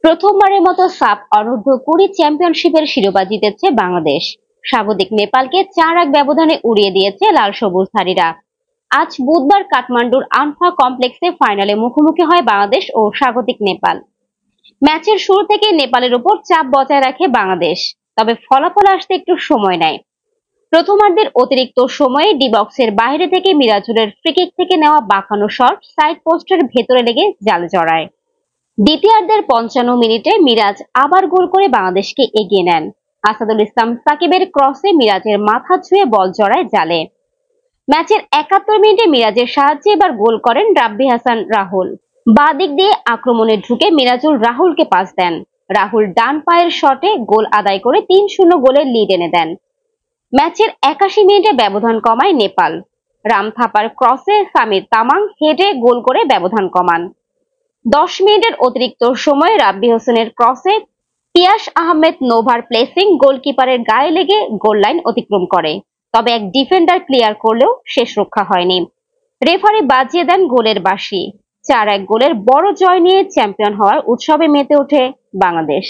প্রথমবারের মতো সাফ অনূর্ধ্ব-20 চ্যাম্পিয়নশিপের শিরোপা জিতেছে বাংলাদেশ। স্বাগতিক নেপালকে 4-1 ব্যবধানে উড়িয়ে দিয়েছে লাল সবুজধারীরা। আজ বুধবার কাঠমান্ডুর আনফা কমপ্লেক্সে ফাইনালে মুখোমুখি হয় বাংলাদেশ ও স্বাগতিক নেপাল। ম্যাচের শুরু থেকে নেপালের উপর চাপ বজায় রাখে বাংলাদেশ, তবে ফলাফল আসতে একটু সময় নেয়। প্রথমার্ধের অতিরিক্ত সময়ে ডি বক্সের বাইরে থেকে মিরাজুলের ফ্রিকিক থেকে নেওয়া বাঁকানো শট সাইড পোস্টের ভেতরে লেগে জালে জড়ায়। দ্বিতীয়ার্ধের 55 মিনিটে মিরাজ আবার গোল করে বাংলাদেশকে এগিয়ে নেন। আসাদুল ইসলাম সাকিবের ক্রসে মিরাজের মাথা ছুঁয়ে বল জড়ায় জালে। ম্যাচের 71 মিনিটে মিরাজের সাহায্যে এবার গোল করেন রাব্বি হাসান রাহুল। বাঁ দিক দিয়ে আক্রমণে ঢুকে মিরাজুল রাহুলকে পাস দেন। রাহুল ডান পায়ের শটে গোল আদায় করে 3-0 গোলের লিড এনে দেন। ম্যাচের 81 মিনিটে ব্যবধান কমায় নেপাল। রাম থাপার ক্রসে সামির তামাং হেডে গোল করে ব্যবধান কমান। 10 মিনিটের অতিরিক্ত সময়ে রাব্বি হোসেনের ক্রসে পিয়াস আহমেদ নোভার প্লেসিং গোলকিপারের গায়ে লেগে গোল লাইন অতিক্রম করে, তবে এক ডিফেন্ডার ক্লিয়ার করলেও শেষ রক্ষা হয়নি। রেফারি বাজিয়ে দেন গোলের বাঁশি। 4-1 গোলের বড় জয় নিয়ে চ্যাম্পিয়ন হওয়ার উৎসবে মেতে ওঠে বাংলাদেশ।